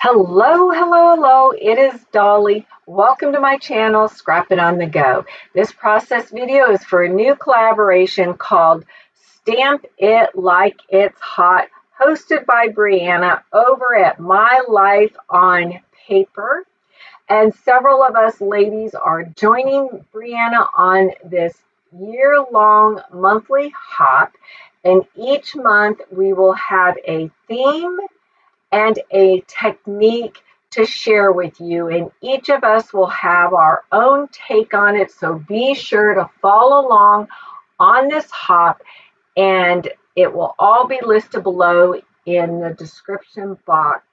Hello, hello, hello. It is Dolly. Welcome to my channel, Scrap It on the Go. This process video is for a new collaboration called Stamp It Like It's Hot, hosted by Brianna over at My Life on Paper. And several of us ladies are joining Brianna on this year-long monthly hop. And each month we will have a theme and a technique to share with you. And each of us will have our own take on it. So be sure to follow along on this hop, and it will all be listed below in the description box.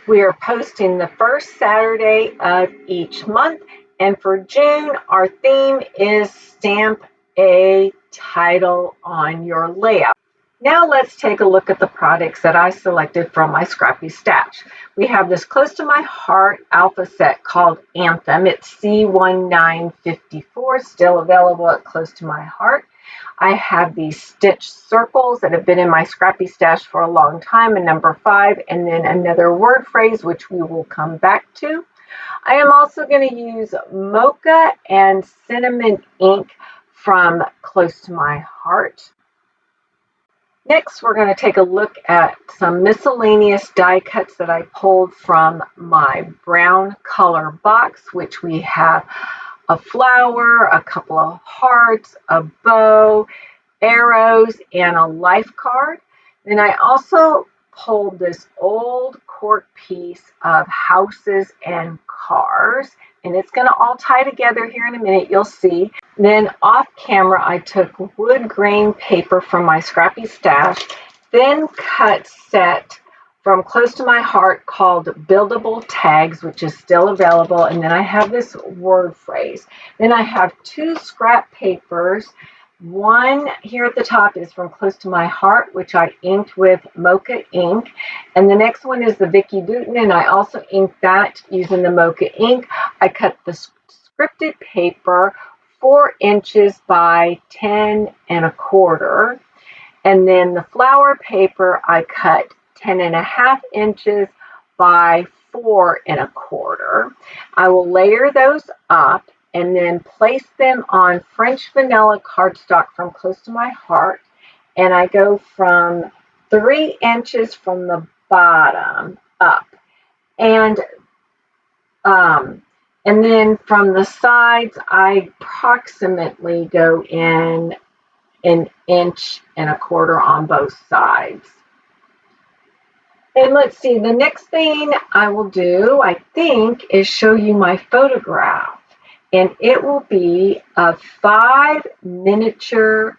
We are posting the first Saturday of each month. And for June, our theme is Stamp a Title on Your Layout. Now let's take a look at the products that I selected from my scrappy stash. We have this close to my heart alpha set called Anthem. It's C1954, still available at close to my heart. I have these stitched circles that have been in my scrappy stash for a long time, a number 5, and then another word phrase, which we will come back to. I am also going to use mocha and cinnamon ink from close to my heart. Next, we're going to take a look at some miscellaneous die cuts that I pulled from my brown color box, which we have a flower, a couple of hearts, a bow, arrows, and a life card. Then I also pulled this old cork piece of houses and cars, and it's going to all tie together here in a minute, you'll see. Then off camera, I took wood grain paper from my scrappy stash, thin cut set from close to my heart called Buildable Tags, which is still available. And then I have this word phrase. Then I have 2 scrap papers. One here at the top is from close to my heart, which I inked with mocha ink. And the next one is the Vicky Bouton, and I also inked that using the mocha ink. I cut the scripted paper 4 inches by 10 1/4. And then the flower paper I cut 10.5 inches by 4 1/4. I will layer those up and then place them on French vanilla cardstock from close to my heart. And I go from 3 inches from the bottom up. And then from the sides, I approximately go in 1 1/4 on both sides. And let's see, the next thing I will do, I think, is show you my photograph. And it will be of 5 miniature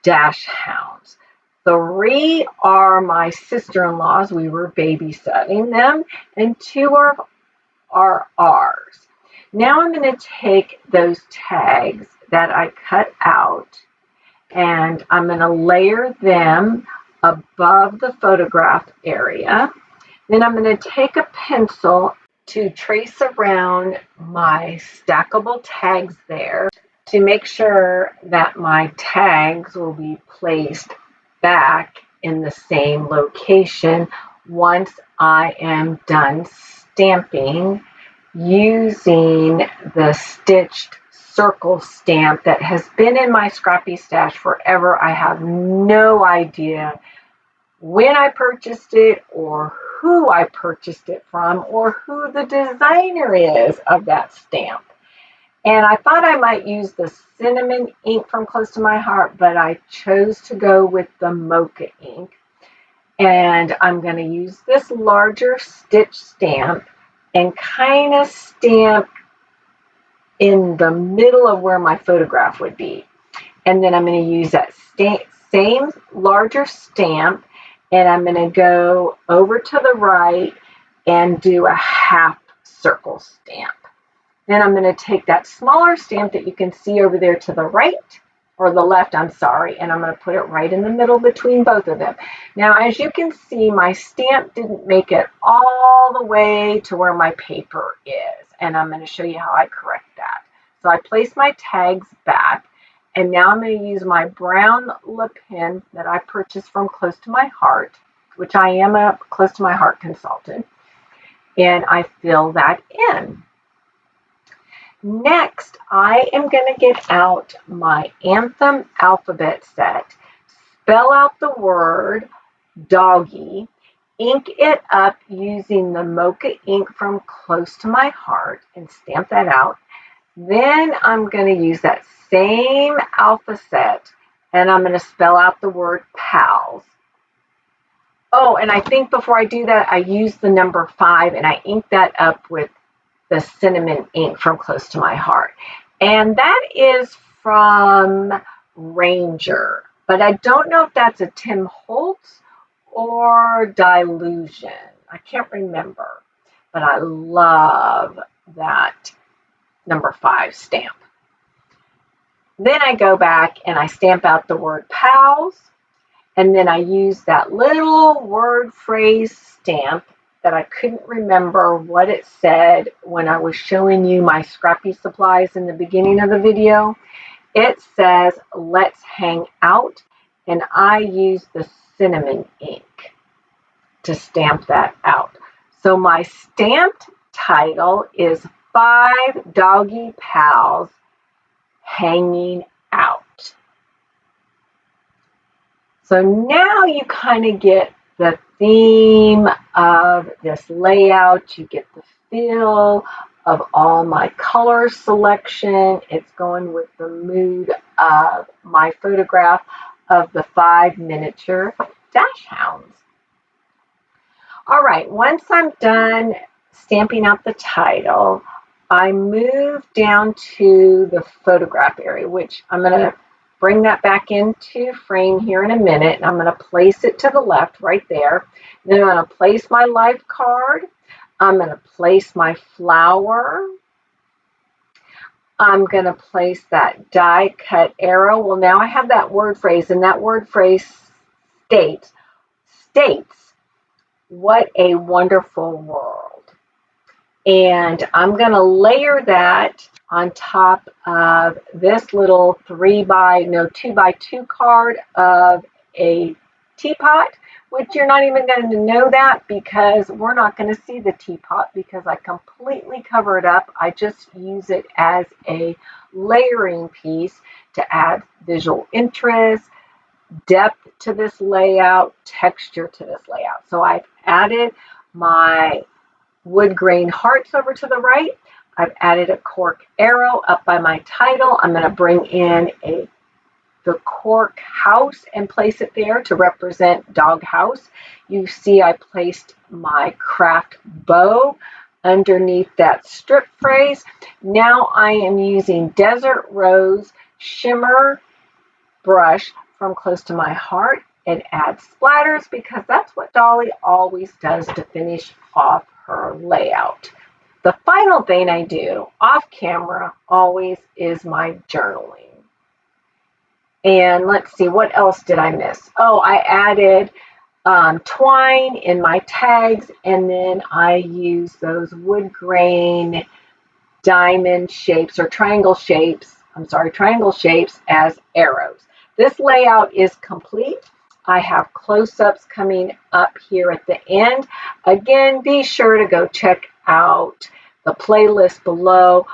dash hounds. 3 are my sister-in-laws. We were babysitting them. And 2 are ours. Now I'm going to take those tags that I cut out, and I'm going to layer them above the photograph area. Then I'm going to take a pencil to trace around my stackable tags there to make sure that my tags will be placed back in the same location once I am done stamping using the stitched circle stamp that has been in my scrappy stash forever. I have no idea when I purchased it or who I purchased it from or who the designer is of that stamp. And I thought I might use the cinnamon ink from close to my heart, but I chose to go with the mocha ink. And I'm going to use this larger stitch stamp and kind of stamp in the middle of where my photograph would be. And then I'm going to use that same larger stamp, and I'm going to go over to the right and do a half circle stamp. Then I'm going to take that smaller stamp that you can see over there to the right, or the left, I'm sorry, and I'm going to put it right in the middle between both of them. Now, as you can see, my stamp didn't make it all the way to where my paper is, and I'm going to show you how I correct that. So I place my tags back, and now I'm going to use my brown lip pen that I purchased from Close to My Heart, which I am a Close to My Heart consultant. and I fill that in. Next, I am going to get out my Anthem alphabet set, spell out the word Doggie, ink it up using the mocha ink from Close to My Heart and stamp that out. Then I'm going to use that same alpha set and I'm going to spell out the word pals. Oh, and I think before I do that, I use the number 5 and I ink that up with the cinnamon ink from Close to My Heart. And that is from Ranger. But I don't know if that's a Tim Holtz or Dilution. I can't remember. But I love that number 5 stamp. Then I go back and I stamp out the word pals. And then I use that little word phrase stamp that I couldn't remember what it said when I was showing you my scrappy supplies in the beginning of the video. It says, let's hang out, and I use the cinnamon ink to stamp that out. So my stamped title is 5 Doggy Pals Hanging Out. So now you kind of get the theme of this layout. You get the feel of all my color selection. It's going with the mood of my photograph of the 5 miniature dash hounds. All right, once I'm done stamping out the title, I move down to the photograph area, which I'm going to bring that back into frame here in a minute, and I'm going to place it to the left right there. Then I'm going to place my life card. I'm going to place my flower. I'm going to place that die cut arrow. Well, now I have that word phrase, and that word phrase states, what a wonderful world. And I'm going to layer that on top of this little 2x2 card of a teapot, which you're not even going to know that because we're not going to see the teapot because I completely cover it up. I just use it as a layering piece to add visual interest, depth to this layout, texture to this layout. So I've added my wood grain hearts over to the right. I've added a cork arrow up by my title. I'm going to bring in the cork house and place it there to represent dog house. You see I placed my craft bow underneath that strip phrase. Now I am using Desert Rose shimmer brush from Close to My Heart and add splatters because that's what Dolly always does to finish off her layout. The final thing I do off camera always is my journaling. And let's see, what else did I miss? Oh, I added twine in my tags, and then I use those wood grain diamond shapes or triangle shapes as arrows. This layout is complete. I have close-ups coming up here at the end. Again, be sure to go check out the playlist below.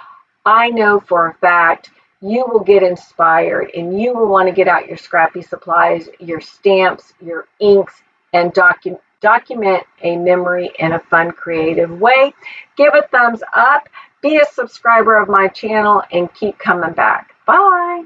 I know for a fact you will get inspired and you will want to get out your scrappy supplies, your stamps, your inks, and document a memory in a fun, creative way. Give a thumbs up, be a subscriber of my channel, and keep coming back. Bye.